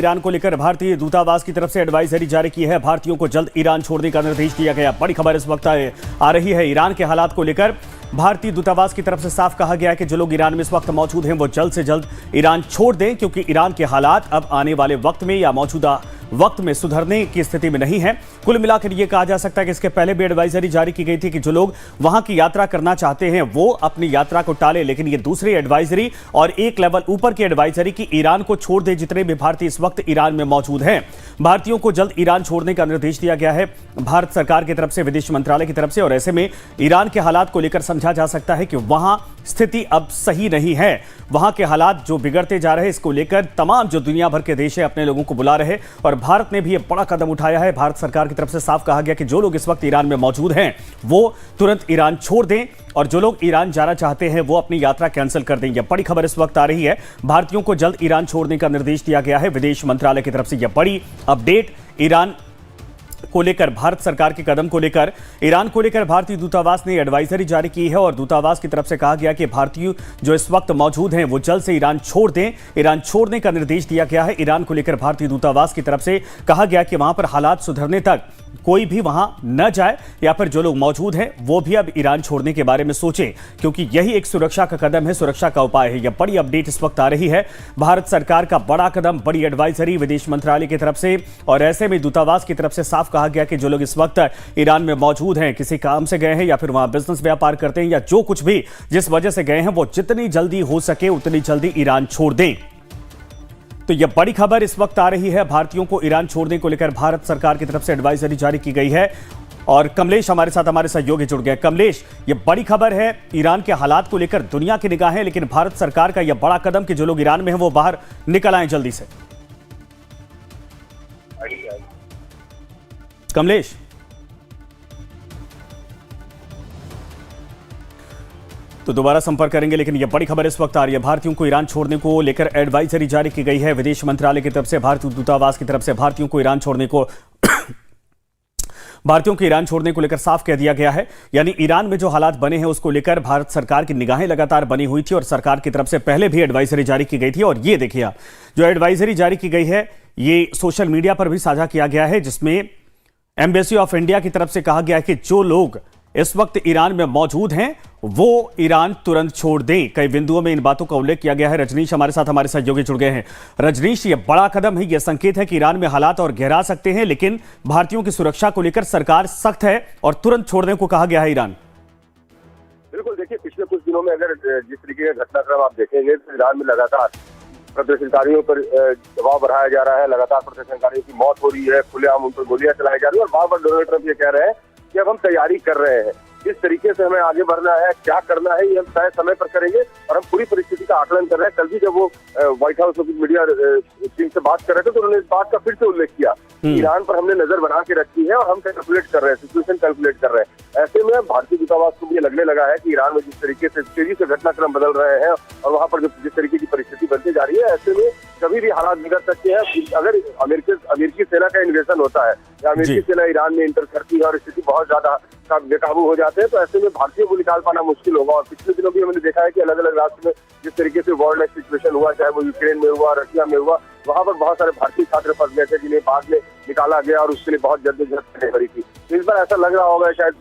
Iran को लेकर भारतीय दूतावास की तरफ से एडवाइजरी जारी की है। भारतीयों को जल्द ईरान छोड़ने का निर्देश दिया गया। बड़ी खबर इस वक्त आ रही है। ईरान के हालात को लेकर भारतीय दूतावास की तरफ से साफ कहा गया है कि जो लोग ईरान में इस वक्त मौजूद हैं वो जल्द से जल्द ईरान छोड़ दें, क्योंकि ईरान के हालात अब आने वाले वक्त में या मौजूदा वक्त में सुधरने की स्थिति में नहीं है। कुल मिलाकर यह कहा जा सकता है कि इसके पहले भी एडवाइजरी जारी की गई थी कि जो लोग वहां की यात्रा करना चाहते हैं वो अपनी यात्रा को टालें, लेकिन ये दूसरी एडवाइजरी और एक लेवल ऊपर की एडवाइजरी की ईरान को छोड़ दे जितने भी भारतीय इस वक्त ईरान में मौजूद हैं। भारतीयों को जल्द ईरान छोड़ने का निर्देश दिया गया है भारत सरकार की तरफ से, विदेश मंत्रालय की तरफ से। और ऐसे में ईरान के हालात को लेकर समझा जा सकता है कि वहां स्थिति अब सही नहीं है। वहां के हालात जो बिगड़ते जा रहे हैं, इसको लेकर तमाम जो दुनिया भर के देश है अपने लोगों को बुला रहे। और भारत ने भी यह बड़ा कदम उठाया है। भारत सरकार की तरफ से साफ कहा गया कि जो लोग इस वक्त ईरान में मौजूद हैं वो तुरंत ईरान छोड़ दें, और जो लोग ईरान जाना चाहते हैं वो अपनी यात्रा कैंसिल कर दें। यह बड़ी खबर इस वक्त आ रही है। भारतीयों को जल्द ईरान छोड़ने का निर्देश दिया गया है विदेश मंत्रालय की तरफ से। यह बड़ी अपडेट ईरान को लेकर, भारत सरकार के कदम को लेकर, ईरान को लेकर भारतीय दूतावास ने एडवाइजरी जारी की है। और दूतावास की तरफ से कहा गया कि भारतीय जो इस वक्त मौजूद हैं वो जल्द से ईरान छोड़ दें। ईरान छोड़ने का निर्देश दिया गया है। ईरान को लेकर भारतीय दूतावास की तरफ से कहा गया कि वहां पर हालात सुधरने तक कोई भी वहां न जाए, या फिर जो लोग मौजूद हैं वो भी अब ईरान छोड़ने के बारे में सोचें, क्योंकि यही एक सुरक्षा का कदम है, सुरक्षा का उपाय है। यह बड़ी अपडेट इस वक्त आ रही है। भारत सरकार का बड़ा कदम, बड़ी एडवाइजरी विदेश मंत्रालय की तरफ से। और ऐसे में दूतावास की तरफ से साफ कहा गया कि जो लोग इस वक्त ईरान में मौजूद हैं, किसी काम से गए हैं या फिर वहां बिजनेस व्यापार करते हैं या जो कुछ भी जिस वजह से गए हैं, वो जितनी जल्दी हो सके उतनी जल्दी ईरान छोड़ दें। तो यह बड़ी खबर इस वक्त आ रही है। भारतीयों को ईरान छोड़ने को लेकर भारत सरकार की तरफ से एडवाइजरी जारी की गई है। और कमलेश हमारे साथ, हमारे सहयोगी जुड़ गए। कमलेश, यह बड़ी खबर है। ईरान के हालात को लेकर दुनिया की निगाहें, लेकिन भारत सरकार का यह बड़ा कदम कि जो लोग ईरान में हैं वो बाहर निकल आए जल्दी से। कमलेश, तो दोबारा संपर्क करेंगे, लेकिन यह बड़ी खबर इस वक्त आ रही है। भारतीयों को ईरान छोड़ने को लेकर एडवाइजरी जारी की गई है विदेश मंत्रालय की तरफ से, भारतीय दूतावास की तरफ से। भारतीयों को ईरान छोड़ने को लेकर साफ कह दिया गया है। यानी ईरान में जो हालात बने हैं उसको लेकर भारत सरकार की निगाहें लगातार बनी हुई थी और सरकार की तरफ से पहले भी एडवाइजरी जारी की गई थी। और ये देखिए, जो एडवाइजरी जारी की गई है ये सोशल मीडिया पर भी साझा किया गया है, जिसमें एम्बेसी ऑफ इंडिया की तरफ से कहा गया है कि जो लोग इस वक्त ईरान में मौजूद हैं वो ईरान तुरंत छोड़ दें। कई बिंदुओं में इन बातों का उल्लेख किया गया है। रजनीश हमारे साथ, हमारे सहयोगी जुड़ गए हैं। रजनीश, ये बड़ा कदम है, यह संकेत है कि ईरान में हालात और गहरा सकते हैं, लेकिन भारतीयों की सुरक्षा को लेकर सरकार सख्त है और तुरंत छोड़ने को कहा गया है ईरान। बिल्कुल, देखिए पिछले कुछ दिनों में अगर जिस तरीके का घटनाक्रम आप देखेंगे तो ईरान में लगातार प्रदर्शनकारियों पर दबाव बढ़ाया जा रहा है। लगातार प्रदर्शनकारियों की मौत हो रही है, खुलेआम उन पर गोलियां चलाई जा रही है। और बार बार डोनाल्ड ट्रंप ये कह रहे हैं कि अब हम तैयारी कर रहे हैं, किस तरीके से हमें आगे बढ़ना है, क्या करना है, ये हम तय समय पर करेंगे और हम पूरी परिस्थिति का आकलन कर रहे हैं। कल भी जब वो व्हाइट हाउस मीडिया टीम से बात कर रहे थे तो उन्होंने इस बात का फिर से उल्लेख किया, ईरान पर हमने नजर बना के रखी है और हम कैलकुलेट कर रहे हैं, सिचुएशन कैलकुलेट कर रहे हैं। ऐसे में भारतीय दूतावास को भी ये लगने लगा है कि ईरान में जिस तरीके से तेजी से घटनाक्रम बदल रहे हैं और वहां पर जिस तरीके की परिस्थिति बनती जा रही है, ऐसे में कभी भी हालात बिगड़ सकते हैं। अगर अमेरिकी सेना का इन्वेजन होता है या अमेरिकी सेना ईरान में इंटर करती है और स्थिति बहुत ज्यादा बेकाबू हो जाते हैं, तो ऐसे में भारतीयों को निकाल पाना मुश्किल होगा। और पिछले दिनों भी हमने देखा है कि अलग अलग राष्ट्र में जिस तरीके से वॉर लाइक सिचुएशन हुआ, चाहे वो यूक्रेन में हुआ, रशिया में हुआ, वहां पर बहुत सारे भारतीय छात्र फंस गए थे जिन्हें बाद में निकाला गया और उसके लिए बहुत जद्दोजहद करी थी। तो इस बार ऐसा लग रहा होगा शायद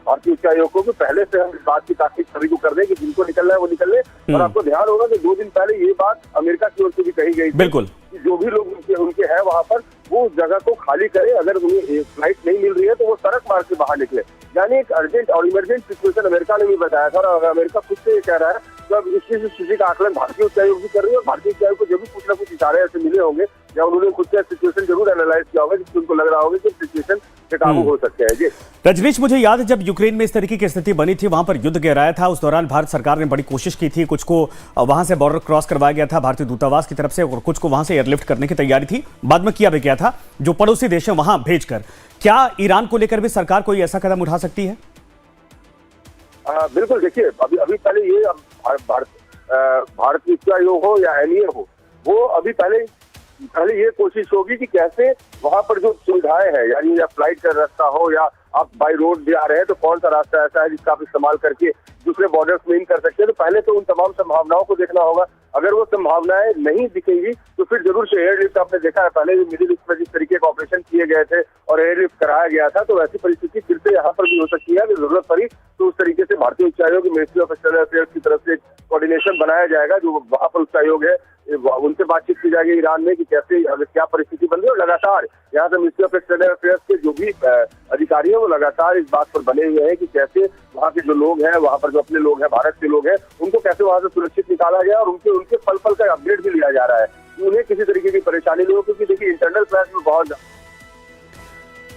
भारतीय उच्चायोग को कि पहले से हम इस बात की ताकीद सभी को कर दें कि जिनको निकलना है वो निकल ले। और आपको ध्यान होगा कि 2 दिन पहले ये बात अमेरिका की ओर से भी कही गई थी, बिल्कुल, कि जो भी लोग उनके हैं वहां पर वो उस जगह को खाली करें। अगर उन्हें फ्लाइट नहीं मिल रही है तो वो सड़क मार्ग से बाहर निकले। यानी एक अर्जेंट और इमरजेंट सिचुएशन अमेरिका ने भी बताया था और अमेरिका खुद से ये कह रहा है। तो अब इस स्थिति का आकलन भारतीय उच्चायोग भी कर रही है और भारतीय उच्चायोग को जब भी कुछ ना कुछ इशारे ऐसे मिले होंगे या उन्होंने खुद से सिचुएशन जरूर एनालाइज किया होगा जिससे उनको लग रहा होगा कि सिचुएशन से काबू हो सकते हैं। जी रजनीश, मुझे याद है जब यूक्रेन में इस तरीके की स्थिति बनी थी, वहां पर युद्ध गहराया था, उस दौरान भारत सरकार ने बड़ी कोशिश की थी, कुछ को वहां से बॉर्डर क्रॉस करवाया गया था भारतीय दूतावास की तरफ से और कुछ को वहां से एयरलिफ्ट करने की तैयारी थी, बाद में किया भी गया था जो पड़ोसी देश है वहां भेजकर। क्या ईरान को लेकर भी सरकार कोई ऐसा कदम उठा सकती है? बिल्कुल, देखिए अभी पहले ये भारत उच्चायोग हो या एनईए हो, वो अभी पहले पहले ये कोशिश होगी कि कैसे वहां पर जो सुविधाएं हैं, यानी या फ्लाइट का रास्ता हो या आप बाई रोड भी आ रहे हैं तो कौन सा रास्ता ऐसा है जिसका आप इस्तेमाल करके दूसरे बॉर्डर्स में इन कर सकते हैं। तो पहले तो उन तमाम संभावनाओं को देखना होगा। अगर वो संभावनाएं नहीं दिखेंगी तो फिर जरूर से एयरलिफ्ट, आपने देखा है पहले भी मिडिल ईस्ट में जिस तरीके का ऑपरेशन किए गए थे और एयरलिफ्ट कराया गया था, तो वैसी परिस्थिति फिर से यहाँ पर भी हो सकती है। अगर जरूरत पड़ी तो उस तरीके से भारतीय उच्चायोग की मिनिस्ट्री ऑफ एक्सटर्नल अफेयर्स की तरफ से कोऑर्डिनेशन बनाया जाएगा, जो वहाँ पर उच्चायोग है उनसे बातचीत की जाएगी ईरान में कि कैसे अगर क्या परिस्थिति बन रही है। और लगातार यहाँ से मिनिस्ट्री ऑफ एक्सटर्नल अफेयर्स के जो भी अधिकारी हैं वो लगातार इस बात पर बने हुए हैं कि कैसे वहाँ के जो लोग हैं, वहाँ पर जो अपने लोग हैं, भारत के लोग हैं, उनको कैसे वहाँ से सुरक्षित निकाला जाए और उनके पल पल का अपडेट भी लिया जा रहा है कि उन्हें किसी तरीके की परेशानी नहीं हो। क्योंकि देखिए इंटरनल फ्लैश में बहुत